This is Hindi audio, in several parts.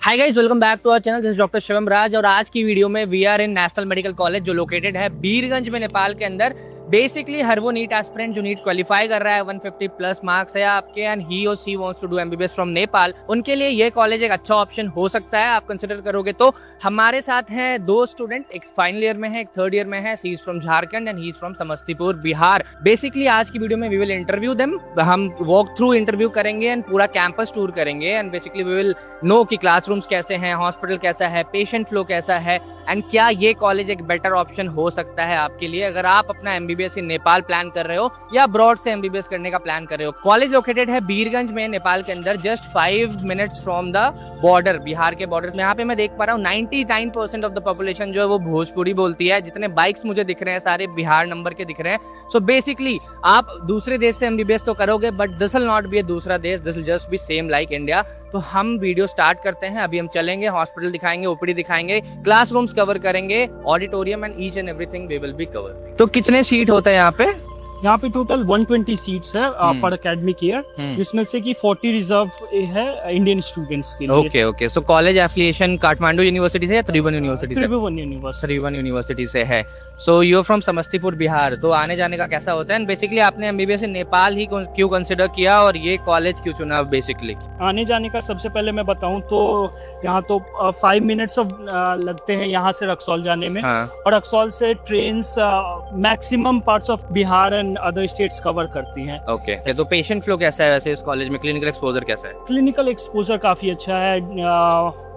Hi guys, welcome back to our channel. This is doctor Shivam Raj और आज की वीडियो में we are in national medical college जो लोकेटेड है बीरगंज में, नेपाल के अंदर। बेसिकली हर वो नीट एस्पिरेंट जो नीट क्वालिफाई कर रहा है, 150 प्लस मार्क्स है आपके एंड ही और she wants to do MBBS from Nepal, उनके लिए ये कॉलेज एक अच्छा ऑप्शन हो सकता है आप कंसिडर करोगे तो। हमारे साथ हैं दो स्टूडेंट, एक फाइनल ईयर में है, एक थर्ड ईयर में है। She is from Jharkhand and he is from Samastipur, Bihar. Basically आज की वीडियो में वी विल इंटरव्यू देम, हम वॉक थ्रू इंटरव्यू करेंगे एंड पूरा कैंपस टूर करेंगे and basically we will know कि क्लासरूम्स कैसे हैं, हॉस्पिटल कैसा है, पेशेंट फ्लो कैसा है एंड क्या ये कॉलेज एक बेटर ऑप्शन हो सकता है आपके लिए अगर आप अपना एमबीबीएस इन नेपाल प्लान कर रहे हो या अब्रॉड से एमबीबीएस करने का प्लान कर रहे हो। कॉलेज लोकेटेड है बीरगंज में, नेपाल के अंदर, just 5 minutes from the border, Bihar के बॉर्डर। यहाँ पे मैं देख पा रहा हूँ 99% ऑफ द पॉपुलेशन जो है वो भोजपुरी बोलती है। जितने बाइक्स मुझे दिख रहे हैं सारे बिहार नंबर के दिख रहे हैं। सो बेसिकली आप दूसरे देश से एमबीबीएस तो करोगे but this will not be a दूसरा देश, this will just be same like India. तो हम वीडियो स्टार्ट करते हैं। अभी हम चलेंगे, हॉस्पिटल दिखाएंगे, ओपीडी दिखाएंगे, क्लासरूम्स कवर करेंगे, auditorium and each and everything we will be cover. तो कितने सीट होते हैं यहाँ पे? यहाँ पे टोटल 120 सीट्स है पर एकेडमिक ईयर, जिसमें से कि 40 रिजर्व है इंडियन स्टूडेंट्स के लिए। Okay okay. So college affiliation Kathmandu university से या त्रिभुवन यूनिवर्सिटी से? त्रिभुवन यूनिवर्सिटी। त्रिभुवन यूनिवर्सिटी से है। So you are from Samastipur, Bihar. तो आने जाने का कैसा होता है? बेसिकली आपने एमबीबीएस नेपाल ही क्यों कंसिडर किया और ये कॉलेज क्यों चुना? बेसिकली आने जाने का सबसे पहले मैं बताऊं तो यहाँ तो 5 मिनट्स लगते हैं यहाँ से रक्सौल जाने में। हाँ। और रक्सौल से train maximum parts of Bihar and other states cover करती हैं। ओके। तो पेशेंट फ्लो कैसा है वैसे इस कॉलेज में? क्लिनिकल एक्सपोजर कैसा है? क्लिनिकल एक्सपोजर काफी अच्छा है।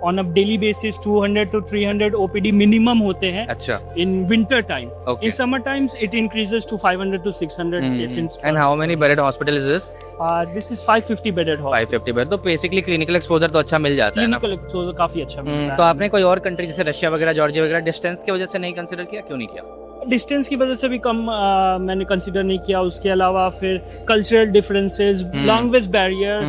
On a daily basis 200 to 300 OPD minimum होते हैं। अच्छा। In winter time. Okay. In summer times it increases to 500 to 600 patients. And how many bedded hospital is this? This is 550 bedded hospital. 550 bed. तो बेसिकली क्लिनिकल एक्सपोजर तो अच्छा मिल जाता है ना? क्लिनिकल एक्सपोजर काफी अच्छा मिलता तो है। आपने कोई और कंट्री जैसे रशिया वगैरह, जॉर्जिया वगैरह डिस्टेंस की वजह से नहीं कंसिडर किया? क्यों नहीं किया? डिस्टेंस की वजह से भी कम मैंने कंसिडर नहीं किया। उसके अलावा फिर cultural differences, language barrier,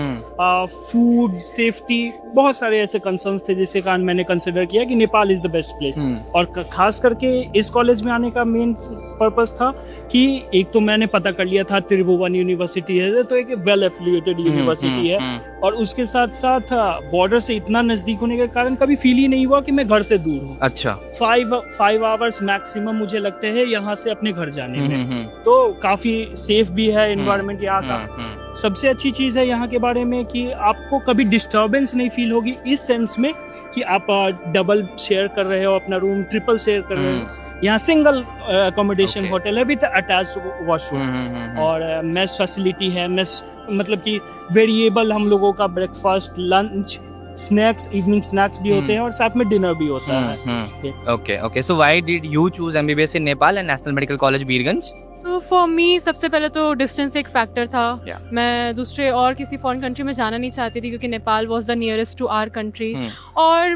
food safety, बहुत सारे ऐसे कंसर्न्स थे जिसके कारण मैंने कंसिडर किया कि Nepal is the best place. और खास करके इस कॉलेज में आने का मेन पर्पस था कि एक तो मैंने पता कर लिया था त्रिभुवन यूनिवर्सिटी है तो एक वेल एफिलिएटेड यूनिवर्सिटी है, और उसके साथ साथ बॉर्डर से इतना नजदीक होने के कारण कभी फील ही नहीं हुआ कि मैं घर से दूर हूँ। अच्छा। 5 आवर्स मैक्सिमम मुझे लगते हैं यहाँ से अपने घर जाने में। तो काफी सेफ भी है एनवायरनमेंट यहाँ का। सबसे अच्छी चीज है यहाँ के बारे में कि आपको कभी डिस्टरबेंस नहीं फील होगी, इस सेंस में कि आप डबल शेयर कर रहे हो अपना रूम, ट्रिपल शेयर कर रहे हो। यहाँ सिंगल अकोमोडेशन होटल है विद अटैच्ड वॉशरूम, और मेस फैसिलिटी है। मेस मतलब कि वेरिएबल हम लोगों का breakfast, lunch, snacks, evening snacks भी होते हैं और साथ में डिनर भी होता है। Okay okay. So why did you choose MBBS in Nepal and National medical College Birgunj? So for me सबसे पहले तो डिस्टेंस एक फैक्टर था। मैं दूसरे और किसी फॉरेन कंट्री में जाना नहीं चाहती थी क्योंकि Nepal was the nearest to our country. और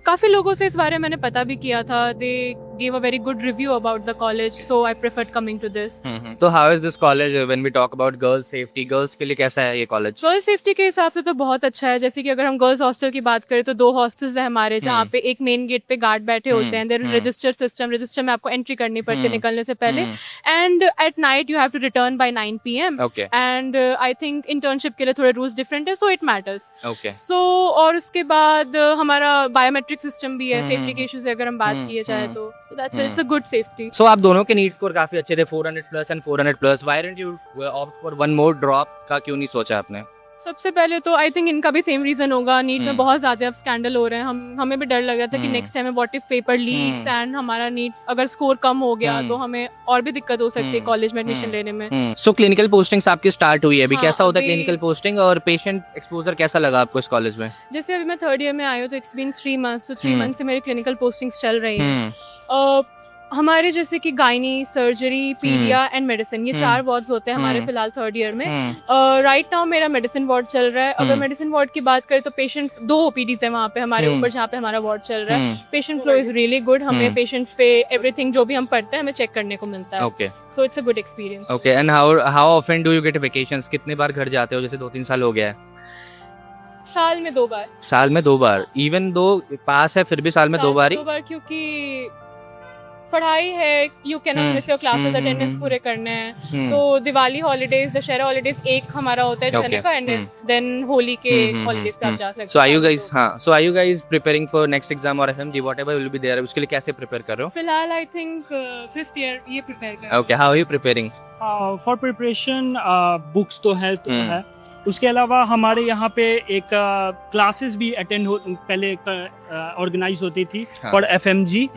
काफ़ी लोगों से इस बारे में मैंने पता भी किया था। दे gave a very good review about the college, so I preferred coming to this. तो how is this college when we talk about girls safety? Girls के लिए कैसा है ये कॉलेज? गर्ल्स सेफ्टी के हिसाब से तो बहुत अच्छा है। जैसे कि अगर हम गर्ल्स हॉस्टल की बात करें तो 2 हॉस्टल्स है हमारे, जहाँ पे एक मेन गेट पे गार्ड बैठे होते हैं। There is register system, register में आपको एंट्री करनी पड़ती है निकलने से पहले। And at night you have to return by 9 PM. And I think internship के लिए थोड़े रूल्स डिफरेंट है, सो इट मैटर्स। सो और उसके बाद हमारा बायोमेट्रिक सिस्टम भी है। सेफ्टी के इश्यूज अगर हम बात किए जाए तो that's it's a good safety. So आप दोनों के नीट स्कोर काफी अच्छे थे, 400 plus and 400 plus. Why didn't you opt for one more drop का क्यों नहीं सोचा आपने? सबसे पहले तो आई थिंक इनका भी सेम रीजन होगा। नीट में बहुत ज्यादा अब स्कैंडल हो रहे हैं। हमें भी डर लग रहा था कि नेक्स्ट टाइम में what if paper leaks and हमारा नीट अगर स्कोर कम हो गया तो हमें और भी दिक्कत हो सकती है कॉलेज में एडमिशन लेने में। सो क्लिनिकल पोस्टिंग्स आपकी स्टार्ट हुई है अभी? कैसा होता है क्लिनिकल पोस्टिंग और पेशेंट एक्सपोजर कैसा लगा आपको इस कॉलेज में? जैसे अभी मैं 3rd ईयर में आई हूँ तो इट्स बीन 3 मंथ्स, तो 3 मंथ से मेरी क्लिनिकल पोस्टिंग्स चल रही हैं। हमारे जैसे कि गायनी, सर्जरी, पीडिया एंड मेडिसिन, ये 4 वार्ड्स होते हैं हमारे फिलहाल 3rd ईयर में। राइट नाउ मेरा मेडिसिन वार्ड चल रहा है। अगर मेडिसिन वार्ड की बात करें तो पेशेंट्स 2 ओपीडीज है वहाँ पे हमारे ऊपर, जहाँ पे हमारा वार्ड चल रहा है। Patient flow is really good. हमें पेशेंट्स पे एवरीथिंग जो भी हम पढ़ते हैं हमें चेक करने को मिलता है। Okay. So it's a good experience. Okay. And how often do you get vacations? कितने बार घर जाते हो? जैसे 2-3 साल हो गया है। साल में 2 बार। साल में 2 बार? इवन दो पास है फिर भी साल में 2 बार ही? 2 बार, क्योंकि पढ़ाई है, you can not miss your classes, attendance पूरे करने हैं। तो दिवाली हॉलीडेज, दशहरा हॉलीडेज एक हमारा होता है जाने का, एंड देन होली के हॉलीडेज पे आप जा सकते हो। So are you guys, हाँ, so are you guys preparing for next exam or FMG whatever will be there, उसके लिए कैसे prepare कर रहे हो? फिलहाल आई थिंक 5th ईयर ये प्रिपेयर कर रहे हैं। Okay, how are you preparing? For preparation books तो है उसके अलावा हमारे यहाँ पे एक क्लासेस भी पहले ऑर्गेनाइज होती थी फॉर FMG।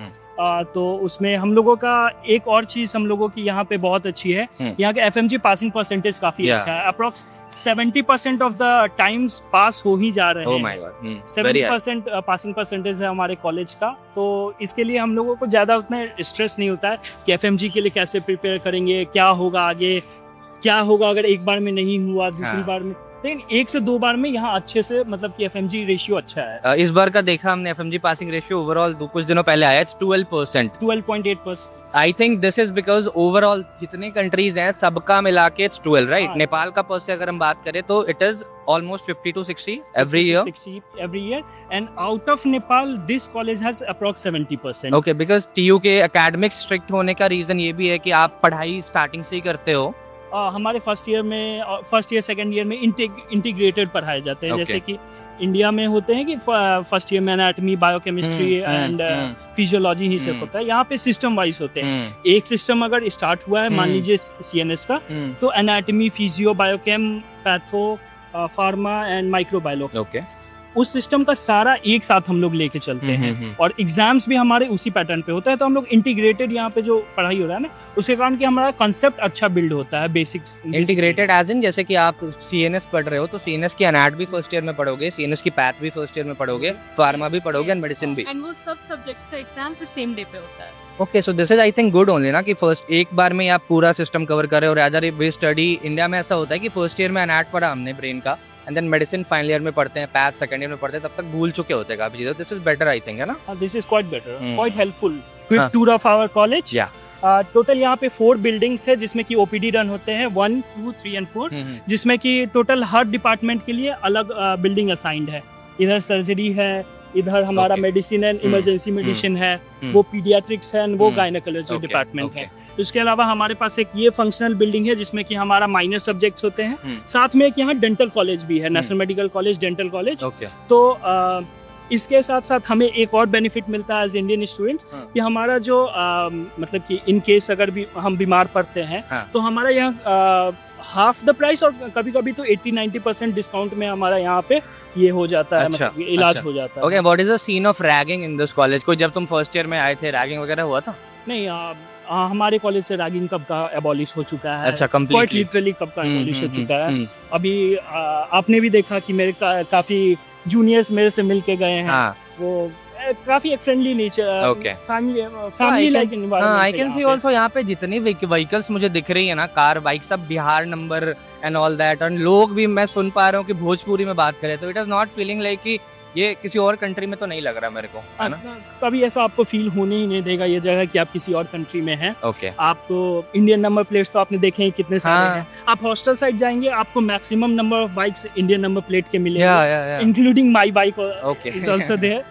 तो उसमें हम लोगों का एक और चीज हम लोगों की यहाँ पे बहुत अच्छी है, यहाँ के FMG पासिंग परसेंटेज काफी अच्छा है। अप्रोक्स 70% ऑफ द टाइम्स पास हो ही जा रहे हैं। Oh my God. 70% passing percentage है हमारे कॉलेज का। तो इसके लिए हम लोगों को ज़्यादा उतना स्ट्रेस नहीं होता है कि FMG के लिए कैसे प्रिपेयर करेंगे, क्या होगा आगे, क्या होगा अगर एक बार में नहीं हुआ, दूसरी बार में। लेकिन 1 से 2 बार में यहाँ अच्छे से मतलब कि FMG रेशियो अच्छा है। इस बार का देखा हमने FMG पासिंग रेशियो ओवरऑल कुछ दिनों पहले आया, it's 12%। 12.8%। I think this is because overall जितने कंट्रीज हैं सबका मिला के इट्स 12, राइट? हाँ। नेपाल का पर्स से अगर हम बात करें तो it is almost 50 to 60 every year. 60 every year, and out of Nepal this college has approx 70%. Okay, because TU के एकेडमिक स्ट्रिक्ट होने का रीजन ये भी है कि आप पढ़ाई स्टार्टिंग से ही करते हो। हमारे फर्स्ट ईयर सेकंड ईयर में इंटीग्रेटेड पढ़ाए जाते हैं। Okay. जैसे कि इंडिया में होते हैं कि फर्स्ट ईयर में एनाटॉमी, बायोकेमिस्ट्री एंड फिजियोलॉजी ही सिर्फ होता है। यहाँ पे सिस्टम वाइज होते हैं। एक सिस्टम अगर स्टार्ट हुआ है मान लीजिए CNS का, तो anatomy, physio, biochem, patho, pharma and microbiology, okay, उस सिस्टम का सारा एक साथ हम लोग लेके चलते हैं। और एग्जाम्स भी हमारे उसी पैटर्न पे होता है। तो हम लोग इंटीग्रेटेड यहाँ पे जो पढ़ाई हो रहा है ना, उसके कारण कि हमारा कंसेप्ट अच्छा बिल्ड होता है। बेसिक्स इंटीग्रेटेड एज इन जैसे कि आप CNS पढ़ रहे हो तो CNS की एनाट भी फर्स्ट ईयर में पढ़ोगे, CNS की पैथ भी फर्स्ट ईयर में पढ़ोगे, फार्मा भी पढ़ोगे एंड मेडिसिन भी। एंड वो सब सब्जेक्ट्स का एग्जाम फिर सेम डे पे होता है। Okay, so this is I think good only ना कि फर्स्ट एक बार में आप पूरा सिस्टम कवर करें। और अदर वे स्टडी इंडिया में ऐसा होता है कि फर्स्ट ईयर में एनाट पढ़ा हमने ब्रेन का, and then medicine final year में पढ़ते हैं, पैथ सेकंड ईयर में पढ़ते हैं, तब तक भूल चुके होते हैं काफी चीजें। This is better I think, है ना? This is quite better, quite helpful. Quick tour of our college. या टोटल यहाँ पे 4 बिल्डिंग्स है जिसमें कि OPD रन होते हैं 1, 2, 3 एंड 4, जिसमें कि टोटल हर डिपार्टमेंट के लिए अलग बिल्डिंग असाइंड है। इधर सर्जरी है, इधर हमारा मेडिसिन एंड इमरजेंसी मेडिसिन है, वो पीडियाट्रिक्स है, वो गायनेकोलॉजी डिपार्टमेंट है। उसके अलावा हमारे पास एक ये फंक्शनल बिल्डिंग है जिसमें कि हमारा माइनर सब्जेक्ट्स होते हैं। साथ में एक यहाँ डेंटल कॉलेज भी है, national medical college, dental college. तो इसके साथ साथ हमें एक और बेनिफिट मिलता है एज इंडियन स्टूडेंट्स कि हमारा जो मतलब कि इन केस अगर भी हम बीमार पड़ते हैं तो हमारा यहाँ हाफ द प्राइस और कभी कभी तो 80-90% डिस्काउंट में हमारा यहाँ पे ये हो जाता है। अच्छा, मतलब इलाज हो जाता है। Okay, what is the scene of ragging in this college? कोई जब तुम फर्स्ट ईयर में आए थे रैगिंग वगैरह हुआ था? नहीं, हमारे कॉलेज से रैगिंग कब का एबॉलिश हो चुका है। अच्छा, क्वाइट लिटरली कब का एबॉलिश हो चुका है। अभी आपने भी देखा कि मेरे काफी जूनियर्स मेरे से मिल के गए हैं। वो काफी एक friendly nature, family like environment. I can see also यहाँ पे जितनी व्हीकल्स मुझे दिख रही है ना, कार, बाइक, सब Bihar number and all that. और लोग भी मैं सुन पा रहा हूँ कि भोजपुरी में बात करें, तो it is not feeling like कि ये किसी और कंट्री में तो नहीं लग रहा मेरे को, है ना? कभी ऐसा आपको फील होने ही नहीं देगा ये जगह कि आप किसी और कंट्री में हैं। ओके, आपको इंडियन नंबर प्लेट्स तो आपने देखे हैं कितने सारे हैं। आप हॉस्टल साइड जाएंगे, आपको maximum number of bikes Indian number plate के मिलेंगे, including my bike is also there.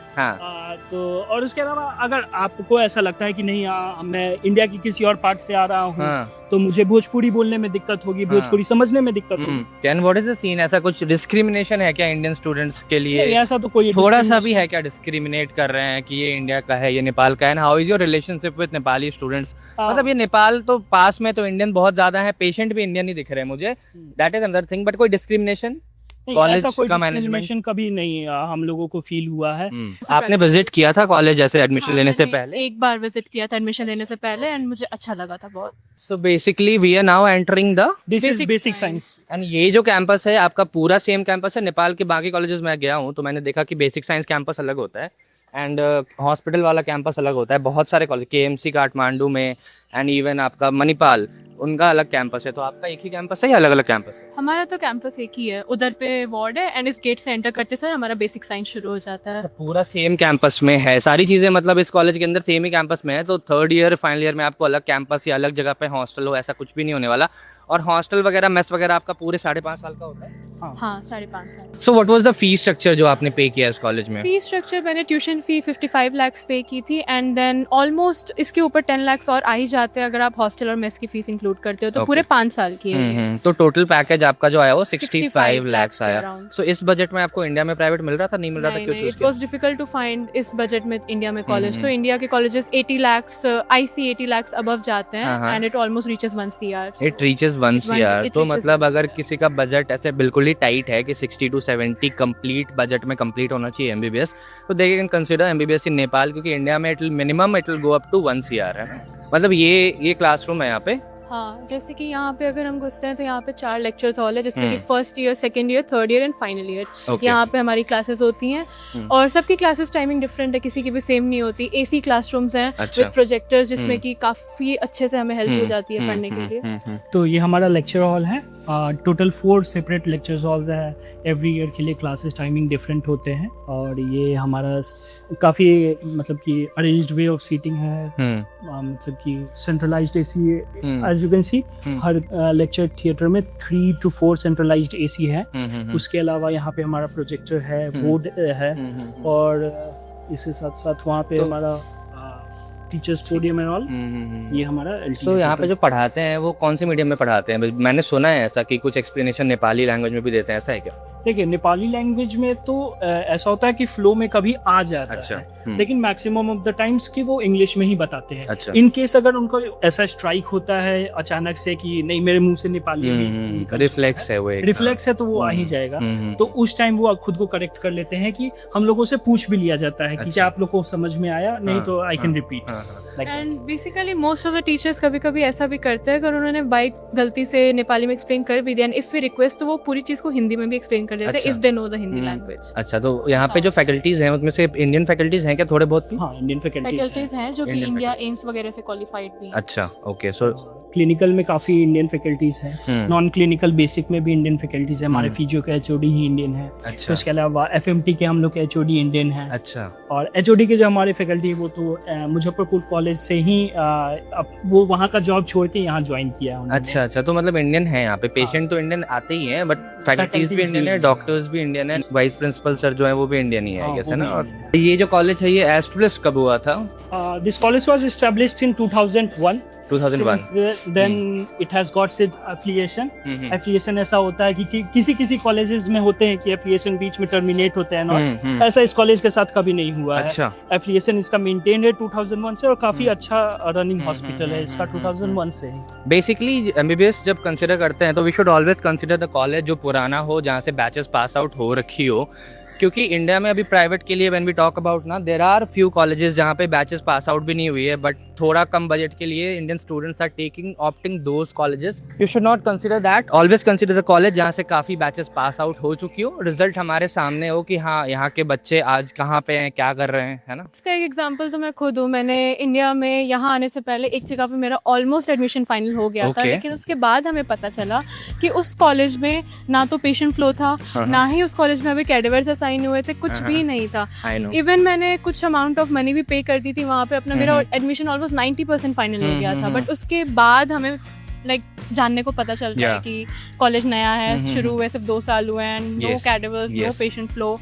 तो और उसके अलावा अगर आपको ऐसा लगता है कि नहीं मैं इंडिया की किसी और पार्ट से आ रहा हूँ तो मुझे भोजपुरी बोलने में दिक्कत होगी, भोजपुरी समझने में दिक्कत होगी। Can what is the scene? ऐसा कुछ डिस्क्रिमिनेशन है क्या इंडियन स्टूडेंट्स के लिए? ऐसा तो कोई थोड़ा सा भी है क्या? डिस्क्रिमिनेट कर रहे हैं कि ये इंडिया का है, ये नेपाल का है? How is your relationship with Nepali students? मतलब ये नेपाल तो पास में तो इंडियन बहुत ज्यादा है, पेशेंट भी इंडियन ही दिख रहे हैं मुझे, that is another thing. But कोई डिस्क्रिमिनेशन कॉलेज का मैनेजमेंट कभी नहीं हम लोगों को फील हुआ है। आपने विजिट किया था कॉलेज जैसे एडमिशन लेने से पहले? एक बार विजिट किया था एडमिशन लेने से पहले एंड मुझे अच्छा लगा था बहुत। So basically we are now entering the this is basic science. And ये जो कैंपस है आपका पूरा सेम कैंपस है? नेपाल के बाकी कॉलेजेस में गया हूँ तो मैंने देखा कि बेसिक साइंस कैंपस अलग होता है एंड हॉस्पिटल वाला कैंपस अलग होता है। बहुत सारे कॉलेज, KMC काठमांडू में एंड इवन आपका मणिपाल उनका अलग कैंपस है, तो आपका एक ही कैंपस है या अलग अलग कैंपस है? हमारा तो कैंपस एक ही है, उधर पे वार्ड है एंड इस गेट से एंटर करते सर हमारा बेसिक साइंस शुरू हो जाता है। पूरा सेम कैंपस में है सारी चीजें, मतलब इस कॉलेज के अंदर सेम ही कैंपस में है, तो थर्ड ईयर फाइनल ईयर में आपको अलग कैंपस या अलग जगह पे हॉस्टल हो ऐसा कुछ भी नहीं होने वाला। और हॉस्टल वगैरह मेस वगैरह आपका पूरे 5.5 साल का होता है? हाँ 5.5 साल। So what was the fees structure जो आपने पे किया इस कॉलेज में? फी स्ट्रक्चर मैंने ट्यूशन फी 55 lakhs पे की थी एंड देन ऑलमोस्ट इसके ऊपर 10 lakhs और आ ही जाते हैं अगर आप हॉस्टल और मेस की फीस इंक्लूड करते हो, तो Okay. पूरे 5 साल की है ये। तो टोटल पैकेज आपका जो आया वो 65 65 lakhs आया। around। सो इस बजट में आपको इंडिया में प्राइवेट मिल रहा था, नहीं मिल रहा था, क्यों चूज इट किया? वाज डिफिकल्ट टू फाइंड इस बजट में इंडिया में कॉलेज, तो इंडिया के colleges 80 lakhs IC 80 lakhs above जाते हाँ, हाँ। हैं and it almost reaches 1 CR। It reaches 1 CR। it तो reaches मतलब 1 अगर CR। किसी का बजट ऐसे बिल्कुल ही टाइट है कि 60 to 70 कंप्लीट बजट में कंप्लीट होना चाहिए MBBS, तो they can consider MBBS in Nepal, क्योंकि इंडिया में it minimum it will go up to 1 CR है ना। मतलब ये क्लासरूम है यहाँ पे। हाँ, जैसे कि यहाँ पे अगर हम घुसते हैं तो यहाँ पे 4 लेक्चर्स हॉल है, जिसमें कि first year, second year, third year and final year Okay. यहाँ पे हमारी क्लासेस होती हैं और सबकी क्लासेस टाइमिंग डिफरेंट है, किसी की भी सेम नहीं होती। AC क्लासरूम्स हैं अच्छा। विद प्रोजेक्टर्स, जिसमें कि काफ़ी अच्छे से हमें हेल्प हो जाती है पढ़ने के लिए। तो ये हमारा लेक्चर हॉल है। टोटल 4 सेपरेट लेक्चर्स हॉल्स है। एवरी ईयर के लिए क्लासेस टाइमिंग डिफरेंट होते हैं और ये हमारा काफ़ी मतलब कि अरेंज्ड वे ऑफ सीटिंग है। मतलब कि centralised AC as you can see, हर लेक्चर थिएटर में 3 to 4 सेंट्रलाइज्ड AC है। उसके अलावा यहाँ पे हमारा प्रोजेक्टर है, बोर्ड है और इसके साथ साथ वहाँ पे तो- हमारा टीचर्स पोडियम एंड ऑल। ये हमारा तो यहाँ पे जो पढ़ाते हैं वो कौन से मीडियम में पढ़ाते हैं? मैंने सुना है ऐसा कि कुछ एक्सप्लेनेशन नेपाली लैंग्वेज में भी देते हैं, ऐसा है क्या? देखिए, नेपाली लैंग्वेज में तो ऐसा होता है कि फ्लो में कभी आ जाता अच्छा। है, लेकिन मैक्सिमम ऑफ द टाइम्स कि वो इंग्लिश में ही बताते हैं। अच्छा। इन केस अगर उनको ऐसा स्ट्राइक होता है अचानक से कि नहीं मेरे मुंह से नेपाली रिफ्लेक्स है वो एक। रिफ्लेक्स है तो वो आ ही जाएगा। तो उस टाइम वो खुद को करेक्ट कर लेते हैं कि हम लोगों से पूछ भी लिया जाता है कि अच्छा। क्या आप लोग को समझ में आया, नहीं तो I can repeat. And basically most of the teachers कभी कभी ऐसा भी करते हैं, अगर उन्होंने बाइक गलती से नेपाली में एक्सप्लेन कर भी दिया एंड इफ वी रिक्वेस्ट तो वो पूरी चीज को हिंदी में भी एक्सप्लेन कर देते हैं, अच्छा। If they know the Hindi language. अच्छा, तो यहाँ पे जो फैकल्टीज हैं उसमें से इंडियन फैकल्टीज हैं क्या थोड़े बहुत भी? हाँ, इंडियन फैकल्टीज हैं जो कि Indian इंडिया एम्स वगैरह से क्वालिफाइड भी हैं। अच्छा, ओके। सो क्लिनिकल में काफी इंडियन फैकल्टीज हैं, नॉन क्लिनिकल बेसिक में भी इंडियन फैकल्टीज है। हमारे फिजियो के HOD ही इंडियन है। अच्छा। उसके अलावा FMT के हम लोग के HOD इंडियन है। अच्छा। और HOD के जो हमारे फैकल्टी वो तो मुजफ्फरपुर कॉलेज से ही वो वहाँ का जॉब छोड़ के यहाँ ज्वाइन किया उन्होंने। अच्छा अच्छा, तो मतलब इंडियन है यहाँ पे, पेशेंट तो इंडियन आते ही हैं, बट फैकल्टीज भी इंडियन है, डॉक्टर्स भी इंडियन है, वाइस प्रिंसिपल सर जो है वो भी इंडियन ही है, हाँ, कैसे वो ना। भी और Indian ये जो कॉलेज है ये एस्टेब्लिश कब हुआ था? This college was established in 2001. 2001। Since then it has got its affiliation. Affiliation ऐसा होता है कि किसी कॉलेजेस में होते हैं कि affiliation बीच में टर्मिनेट होते हैं ना, ऐसा इस कॉलेज के साथ कभी नहीं हुआ है। अच्छा। एफिलिएशन इसका मेंटेन है 2001 से और काफी अच्छा रनिंग हॉस्पिटल है इसका 2001 से ही। बेसिकली MBBS जब कंसिडर करते हैं तो we should always consider the college जो पुराना हो, जहाँ से बैचेस पास आउट हो रखी हो, क्योंकि इंडिया में अभी प्राइवेट के लिए व्हेन वी टॉक अबाउट ना, देयर आर फ्यू कॉलेजेस जहाँ पे बैचेस पास आउट भी नहीं हुई है, बट थोड़ा कम बजट के लिए Indian students are opting those colleges. You should not consider that, always consider the college जहाँ से काफ़ी बैचेस पास आउट हो चुकी हो, रिजल्ट हमारे सामने हो कि हाँ यहाँ के बच्चे आज कहाँ पे हैं, क्या कर रहे हैं, है ना। इसका एक एग्जांपल तो मैं खुद हूँ। मैंने इंडिया में यहाँ आने से पहले एक जगह पे मेरा ऑलमोस्ट एडमिशन फाइनल हो गया था, Okay. लेकिन उसके बाद हमें पता चला कि उस कॉलेज में ना तो पेशेंट फ्लो था, ना ही उस कॉलेज में हमें कैडेवर्स असाइन हुए थे, कुछ भी नहीं था। I know. इवन मैंने कुछ अमाउंट ऑफ मनी भी पे कर दी थी वहाँ पे, अपना मेरा एडमिशन ऑलमोस्ट 90% फाइनल हो गया था, बट उसके बाद हमें लाइक जानने को पता चलता है Yeah. कि कॉलेज नया है, शुरू हुए सिर्फ 2 साल हुए and no Yes. Cadavers, no Yes. Patient flow.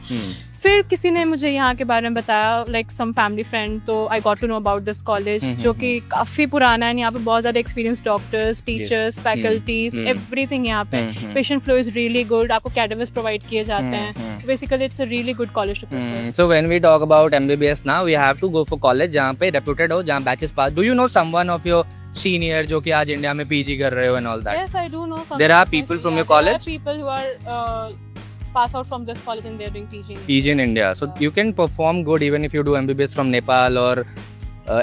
फिर किसी ने मुझे यहाँ के बारे में बताया, लाइक सम फैमिली फ्रेंड, तो I got to know about this college जो कि काफ़ी पुराना है। यहाँ पे बहुत ज़्यादा experience doctors, teachers, faculties, everything यहाँ पे। Patient flow is really good, आपको कैडेवर्स प्रोवाइड किए जाते हैं। Basically it's a really good college to prefer. So when we talk about MBBS now, we have to go for college जहाँ पे reputed हो, जहाँ batches pass. Do you know someone of your senior जो कि आज इंडिया में PG कर रहे हो and all that? Yes, I do know some. There are people from your college? There are people who are pass out from this college and they're doing PG. PG in India. So you can perform good even if you do MBBS from Nepal or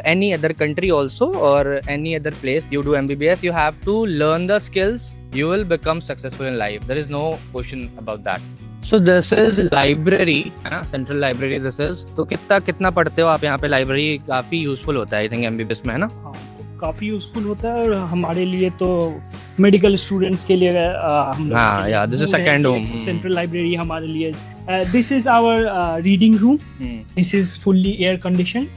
any other country also, or any other place you do MBBS. You have to learn the skills. You will become successful in life. There is no question about that. So this is library, है ना, central library this is. तो कितना पढ़ते हो आप यहाँ पे? लाइब्रेरी काफी यूजफुल होता है आई थिंक MBBS में, है ना। हाँ, काफ़ी यूज़फुल होता है, और हमारे लिए तो मेडिकल स्टूडेंट्स के लिए हम लोग हाँ, yeah, this is second home. Central library हमारे लिए। This is our reading room, this is fully air condition,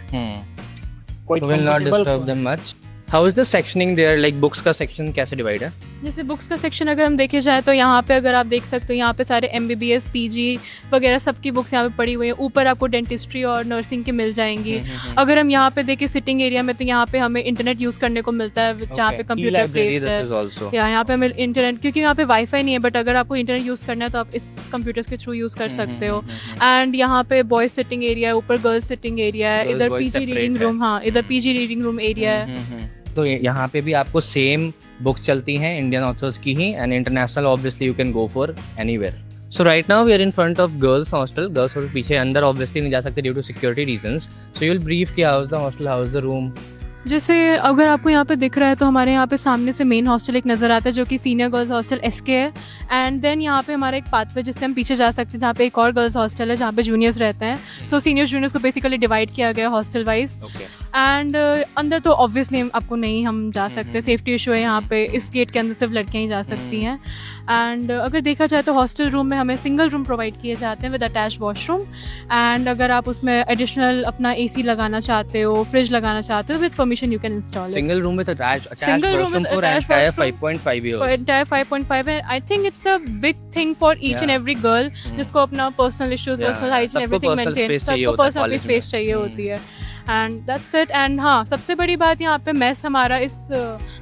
So will not disturb them much. How is the sectioning there? Like books का section कैसे divide है? जैसे बुक्स का सेक्शन अगर हम देखे जाए तो यहाँ पे अगर आप देख सकते हो, यहाँ पे सारे MBBS PG वगैरह सबकी बुक्स यहाँ पे पड़ी हुई हैं। ऊपर आपको डेंटिस्ट्री और नर्सिंग की मिल जाएंगी। अगर हम यहाँ पे देखें सिटिंग एरिया में, तो यहाँ पे हमें इंटरनेट यूज़ करने को मिलता है, जहाँ पे कंप्यूटर प्लेस है। यहाँ पे हमें इंटरनेट, क्योंकि यहाँ पे वाईफाई नहीं है, बट अगर आपको इंटरनेट यूज़ करना है तो आप इस कंप्यूटर्स के थ्रू यूज़ कर सकते हो। एंड यहाँ पे बॉयज सिटिंग एरिया है, ऊपर गर्ल्स सिटिंग एरिया है, इधर PG रीडिंग रूम, हाँ इधर PG रीडिंग रूम एरिया है। तो यहाँ पे भी आपको सेम बुक्स चलती हैं इंडियन ऑथर्स की ही, and international obviously you can go for anywhere. So right now we are in front of girls hostel. Girls hostel पीछे, अंदर ऑब्वियसली नहीं जा सकते due to security reasons. So you will brief कि how is the hostel, how is the room. जैसे अगर आपको यहाँ पे दिख रहा है तो हमारे यहाँ पे सामने से मेन हॉस्टल एक नज़र आता है, जो कि सीनियर गर्ल्स हॉस्टल SK है। एंड देन यहाँ पे हमारा एक पाथवे जिससे हम पीछे जा सकते हैं, जहाँ पे एक और गर्ल्स हॉस्टल है जहाँ पे जूनियर्स रहते हैं। सो सीनियर्स जूनियर्स को बेसिकली डिवाइड किया गया हॉस्टल वाइज। एंड अंदर तो ऑब्वियसली आपको नहीं हम जा सकते, सेफ्टी इशू है यहाँ पे, इस गेट के अंदर सिर्फ लड़कियाँ ही जा सकती हैं। एंड अगर देखा जाए तो हॉस्टल रूम में हमें सिंगल रूम प्रोवाइड किए जाते हैं विद अटैच वॉशरूम। एंड अगर आप उसमें एडिशनल अपना AC लगाना चाहते हो, फ्रिज लगाना चाहते हो, with permission you can install single room with attached Single room with for attached entire washroom 5.5 years. for entire 5.5 है। I think it's a big thing for each and every girl जिसको अपना personal issues, personal hygiene, everything maintain, सबको पर्सनल स्पेस चाहिए होती है। And that's it. एंड हाँ, सबसे बड़ी बात यहाँ पे मेस हमारा, इस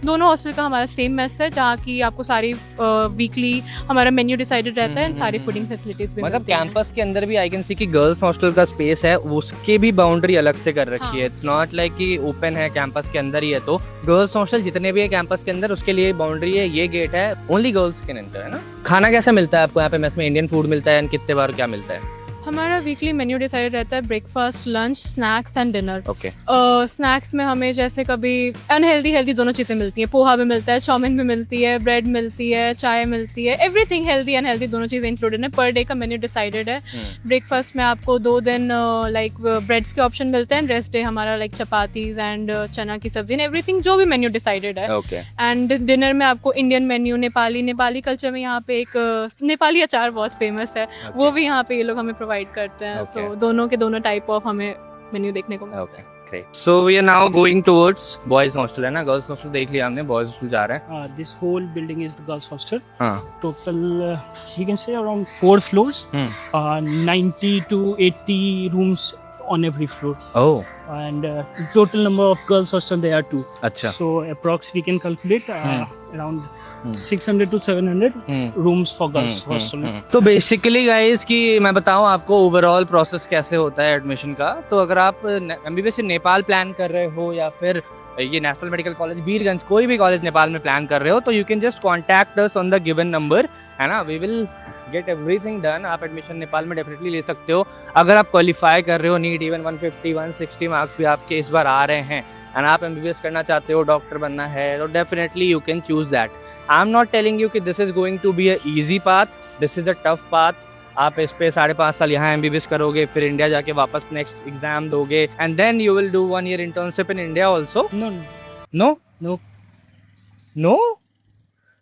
दोनों हॉस्टल का हमारा सेम मेस है, जहाँ की आपको सारी वीकली हमारा मेन्यू डिसाइडेड रहता है, एंड सारी फूडिंग फैसिलिटीज भी मतलब कैंपस के अंदर भी आई कैन सी कि गर्ल्स हॉस्टल का स्पेस है, उसके भी बाउंड्री अलग से कर रखी है। इट्स नॉट लाइक कि ओपन है, कैंपस के अंदर ही है। तो गर्ल्स हॉस्टल जितने भी है कैंपस के अंदर, उसके लिए बाउंड्री है, ये गेट है, ओनली गर्ल्स कैन एंटर, है ना। खाना कैसा मिलता है आपको यहाँ पे मेस में? इंडियन फूड मिलता है, एंड कितने बार क्या मिलता है? हमारा वीकली मेन्यू डिसाइड रहता है, breakfast, lunch, snacks and dinner. Okay. Snacks में हमें जैसे कभी अनहेल्दी हेल्दी दोनों चीज़ें मिलती हैं। पोहा भी मिलता है, चाउमीन भी मिलती है, ब्रेड मिलती है, चाय मिलती है, एवरीथिंग हेल्दी अनहेल्दी दोनों चीज़ें इंक्लूडेड है। पर डे का मेन्यू डिसाइडेड है। ब्रेकफास्ट में आपको 2 दिन लाइक ब्रेड्स के ऑप्शन मिलते हैं, रेस्ट डे हमारा लाइक चपातीज एंड चना की सब्जी, एवरीथिंग जो भी मेन्यू डिसाइडेड है। ओके। एंड डिनर में आपको इंडियन मेन्यू, नेपाली कल्चर में यहाँ पे एक नेपाली अचार बहुत फेमस है, वो भी यहाँ पे ये लोग हमें प्रोवाइड करते हैं। सो दोनों के दोनों टाइप ऑफ हमें मेन्यू देखने को मिलता है। Great. So we are now going towards boys hostel, है ना। गर्ल्स हॉस्टल देख लिया हमने, बॉयज हॉस्टल जा रहे हैं। This whole building is the girls hostel. हाँ। Total you can say around 4 floors, 90 to 80 rooms on every floor. Oh. And total number of girls hostel there are 2. अच्छा। So approx we can calculate around 600 to 700 rooms for girls hostel. तो बेसिकली गाइस कि मैं बताऊं आपको ओवरऑल प्रोसेस कैसे होता है एडमिशन का। तो अगर आप MBBS नेपाल प्लान कर रहे हो, या फिर ये नेशनल मेडिकल कॉलेज बीरगंज, कोई भी कॉलेज नेपाल में प्लान कर रहे हो, तो you can just contact us on the given number, है ना। We will get everything done. आप एडमिशन नेपाल में डेफिनेटली ले सकते हो। अगर आप क्वालिफाई कर रहे हो, नीट इवन 150 160 मार्क्स भी आपके इस बार आ रहे हैं, एंड आप MBBS करना चाहते हो, डॉक्टर बनना है, तो definitely you can choose that. I am not telling you कि this is going to be a easy path, this is a tough path. आप इस पे 5.5 साल यहाँ MBBS करोगे, फिर इंडिया जाके वापस नेक्स्ट एग्जाम दोगे, and then you will do 1 year internship in India also. No.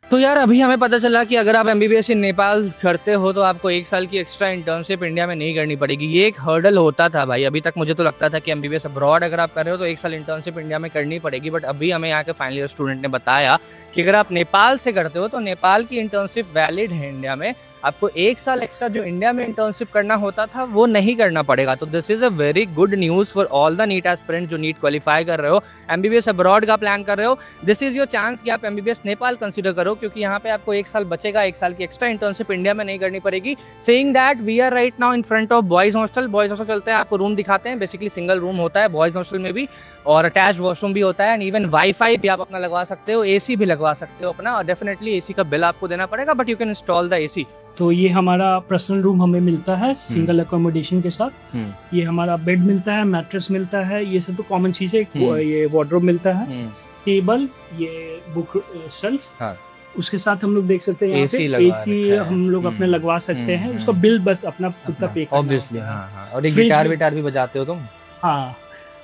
तो यार अभी हमें पता चला कि अगर आप MBBS इन नेपाल करते हो तो आपको 1 साल की एक्स्ट्रा इंटर्नशिप इंडिया में नहीं करनी पड़ेगी। ये एक हर्डल होता था भाई, अभी तक मुझे तो लगता था कि MBBS अब्रॉड अगर आप कर रहे हो तो 1 साल इंटर्नशिप इंडिया में करनी पड़ेगी। बट अभी हमें यहाँ के फाइनल ईयर स्टूडेंट ने बताया कि अगर आप नेपाल से करते हो तो नेपाल की इंटर्नशिप वैलिड है इंडिया में। आपको 1 साल एक्स्ट्रा जो इंडिया में इंटर्नशिप करना होता था वो नहीं करना पड़ेगा। तो this is a very good news for all the NEET aspirant जो नीट क्वालिफाई कर रहे हो, MBBS अब्रॉड का प्लान कर रहे हो। दिस इज योर चांस कि आप MBBS नेपाल कंसीडर करो, क्योंकि यहाँ पे आपको 1 साल बचेगा, 1 साल की एक्स्ट्रा इंटर्नशिप इंडिया में नहीं करनी पड़ेगी। Saying that we are right now in front of boys hostel. Boys hostel चलते हैं, आपको रूम दिखाते हैं। बेसिकली सिंगल रूम होता है बॉयज हॉस्टल में भी, और अटैच वॉशरूम भी होता है, एंड इवन वाईफाई भी आप अपना लगवा सकते हो, AC भी लगवा सकते हो अपना, और डेफिनेटली AC का बिल आपको देना पड़ेगा, but you can install the AC। तो ये हमारा पर्सनल रूम हमें मिलता है सिंगल अकोमोडेशन के साथ। ये हमारा बेड मिलता है, मैट्रेस मिलता है, ये सब तो कॉमन चीज़ है। ये वार्डरोब मिलता है, टेबल, ये बुक शेल्फ, उसके साथ हम लोग देख सकते हैं AC हम लोग अपने लगवा सकते हैं। उसका बिल बस अपना खुद का पे करना। ऑब्वियसली। हाँ। और एक गिटार भी बजाते हो तुम? हाँ।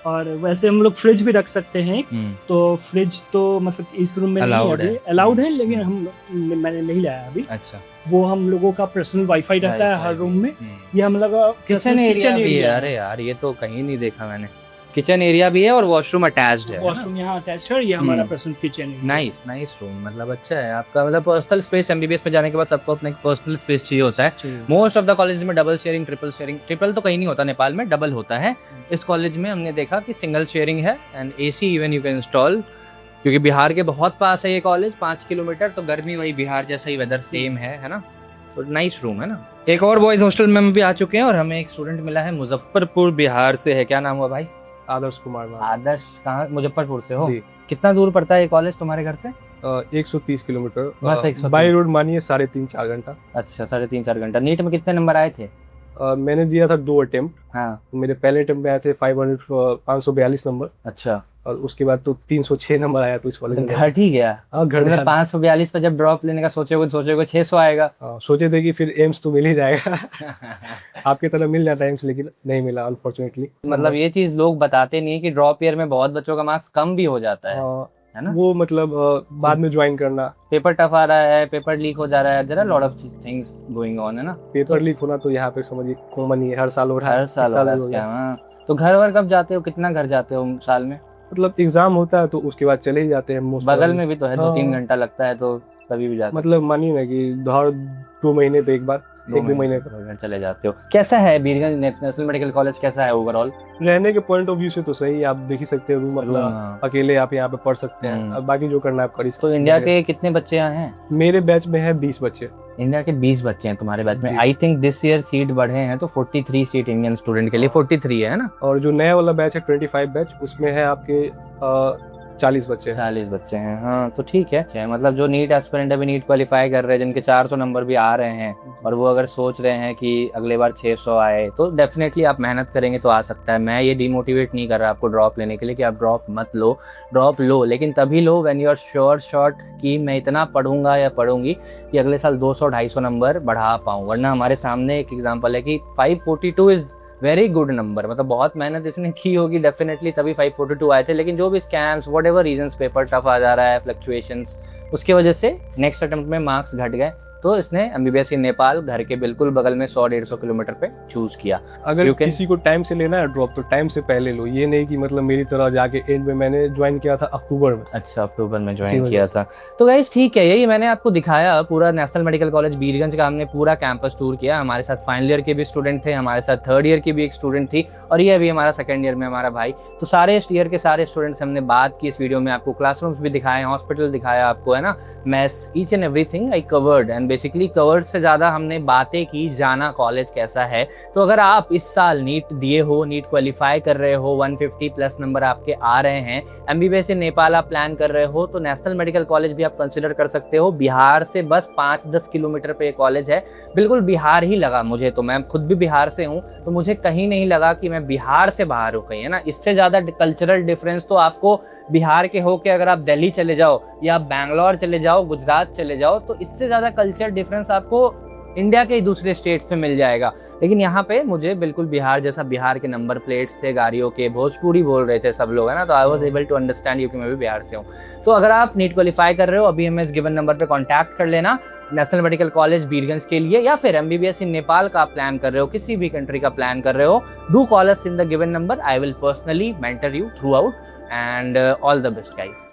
और वैसे हम लोग फ्रिज भी रख सकते हैं। तो फ्रिज तो मतलब इस रूम में Allowed है। अलाउड है, लेकिन मैंने नहीं लाया अभी। अच्छा, वो हम लोगों का पर्सनल वाईफाई रहता है हर रूम में। ये हम लोग का किचन एरिया भी है। अरे यार, ये तो कहीं नहीं देखा मैंने। किचन एरिया भी है और वॉशरूम अटैच्ड है। वॉशरूम यहाँ अटैच है, ये हमारा पर्सनल किचन है। नाइस नाइस रूम, मतलब अच्छा है आपका। मतलब पर्सनल स्पेस एमबीबीएस में जाने के बाद सबको अपना एक पर्सनल स्पेस चाहिए होता है। मोस्ट ऑफ द कॉलेज में double sharing, triple sharing, triple तो कहीं नहीं होता नेपाल में, डबल होता है। इस कॉलेज में हमने देखा कि सिंगल शेयरिंग है and AC even you can install, क्योंकि बिहार के बहुत पास है ये कॉलेज, 5 किलोमीटर। तो गर्मी वही बिहार जैसा ही वेदर सेम है ना। तो नाइस रूम है ना। एक और बॉयज हॉस्टल में हम भी आ चुके हैं और हमें एक स्टूडेंट मिला है, मुजफ्फरपुर बिहार से है। क्या नाम हुआ भाई? आदर्श कुमार नाम। आदर्श, कहाँ? मुजफ्फरपुर से हो? जी। कितना दूर पड़ता है ये कॉलेज तुम्हारे घर से? 130 किलोमीटर बस 130। बाई रोड मानिए 3.5-4 घंटा। अच्छा, 3.5-4 घंटा। नीट में कितने नंबर आए थे? मैंने दिया था 2 अटेम्प्ट। हाँ। मेरे पहले अटेम्प्ट में आए थे 542 नंबर, अच्छा, और उसके बाद तो 306 नंबर आया। तो इस कॉलेज में घट ही गया। हाँ, घर मतलब 542 पे जब ड्रॉप लेने का सोचोगे 600 आएगा। सोचे थे कि फिर एम्स तो मिल ही जाएगा। आपकी तरह मिल जाता है एम्स, लेकिन नहीं मिला अनफॉर्चुनेटली। मतलब ये चीज लोग बताते नहीं है कि ड्रॉप ईयर में बहुत बच्चों का मार्क्स कम भी हो जाता है ना। वो मतलब बाद में ज्वाइन करना, पेपर टफ आ रहा है, पेपर लीक हो जा रहा है, there are lot of things going on, है ना। पेपर लीक होना तो यहाँ पे समझिए कॉमन ही है, हर साल हो रहा है। हर साल हो रहा है। हाँ। तो घर वर कब जाते हो? कितना घर जाते हो साल में? मतलब एग्जाम होता है तो उसके बाद चले ही जाते हैं। बगल में भी तो है, 2-3 घंटा लगता है, तो कभी भी जाते मतलब मानिए ना कि हर 2 महीने पे एक बार, 1-2 महीने पे चले जाते हो। कैसा है बीरगंज नेशनल मेडिकल कॉलेज? कैसा है ओवरऑल? रहने के पॉइंट ऑफ व्यू से तो सही है, आप देख ही सकते हैं रूम, मतलब अकेले आप यहाँ पे पढ़ सकते हैं। अब बाकी जो करना है आप कर ही सकते हैं। तो इंडिया के कितने बच्चे यहाँ हैं? मेरे बैच में है 20 बच्चे। इंडिया के 20 बच्चे हैं तुम्हारे बैच में। I think this year seat बढ़े हैं, तो 43 सीट इंडियन स्टूडेंट के लिए 43 है ना। और जो नया वाला बैच है 25 बैच, उसमें है आपके 40 बच्चे। 40 बच्चे हैं। हाँ, तो ठीक है। मतलब जो नीट एस्पिरेंट अभी नीट क्वालिफाई कर रहे हैं, जिनके 400 नंबर भी आ रहे हैं, और वो अगर सोच रहे हैं कि अगले बार 600 आए, तो डेफिनेटली आप मेहनत करेंगे तो आ सकता है। मैं ये डिमोटिवेट नहीं कर रहा आपको ड्रॉप लेने के लिए कि आप ड्रॉप मत लो, ड्रॉप लो, लेकिन तभी लो when you are sure shot कि मैं इतना पढ़ूंगा या पढ़ूंगी कि अगले साल 200-250 नंबर बढ़ा पाऊँ। वरना हमारे सामने एक एग्जाम्पल है कि 542 इज वेरी गुड नंबर, मतलब बहुत मेहनत इसने की होगी डेफिनेटली, तभी 542 आए थे। लेकिन जो भी scams, whatever reasons, paper tough आ जा रहा है, फ्लक्चुएशंस, उसकी वजह से नेक्स्ट अटेम्प्ट में मार्क्स घट गए। तो इसने एमबीबीएस इन नेपाल, घर के बिल्कुल बगल में 100-150 किलोमीटर पे चूज किया। अगर किसी को टाइम से लेना है ड्रॉप तो टाइम से पहले लो, ये नहीं कि मतलब मेरी तरह जाके एंड में। मैंने ज्वाइन किया था अक्टूबर में। अच्छा, अक्टूबर में ज्वाइन किया था। तो गाइस ठीक है, यही मैंने आपको दिखाया पूरा नेशनल मेडिकल कॉलेज बीरगंज का। हमने पूरा कैंपस टूर किया। हमारे साथ फाइनल ईयर के भी स्टूडेंट थे, हमारे साथ थर्ड ईयर की भी एक स्टूडेंट थी, और ये अभी हमारा सेकंड ईयर में हमारा भाई। तो सारे ईयर के सारे स्टूडेंट से हमने बात की इस वीडियो में। आपको क्लासरूम्स भी दिखाए, हॉस्पिटल दिखाया आपको, है ना, mess, each and everything I covered. And basically covered से ज्यादा हमने बातें की, जाना कॉलेज कैसा है। तो अगर आप इस साल नीट दिए हो, नीट क्वालिफाई कर रहे हो, 150 प्लस नंबर आपके आ रहे हैं, एमबीबीएस इन नेपाल आप प्लान कर रहे हो, तो नेशनल मेडिकल कॉलेज भी आप कंसिडर कर सकते हो। बिहार से बस 5-10 किलोमीटर पे कॉलेज है, बिल्कुल बिहार ही लगा मुझे। तो मैं खुद भी बिहार से हूँ, तो मुझे कहीं नहीं लगा कि मैं बिहार से बाहर हूँ कहीं, है ना। इससे ज्यादा कल्चरल डिफरेंस तो आपको बिहार के होके अगर आप दिल्ली चले जाओ या बैंगलोर चले जाओ, गुजरात चले जाओ, तो इससे ज्यादा कल्चर डिफरेंस आपको इंडिया के दूसरे स्टेट्स में मिल जाएगा। लेकिन यहाँ पे मुझे बिल्कुल बिहार जैसा, बिहार के नंबर प्लेट्स थे गाड़ियों के, भोजपुरी बोल रहे थे सब लोग, है ना। तो I was able to understand, क्योंकि मैं भी बिहार से हूँ। तो अगर आप नीट क्वालिफाई कर रहे हो, अभी हमें इस गिवन नंबर पे कांटेक्ट कर लेना, नेशनल मेडिकल कॉलेज बीरगंज के लिए, या फिर एमबीबीएस इन नेपाल का आप प्लान कर रहे हो, किसी भी कंट्री का प्लान कर रहे हो, do call us in the given number. I will personally mentor you through out, and all the best guys.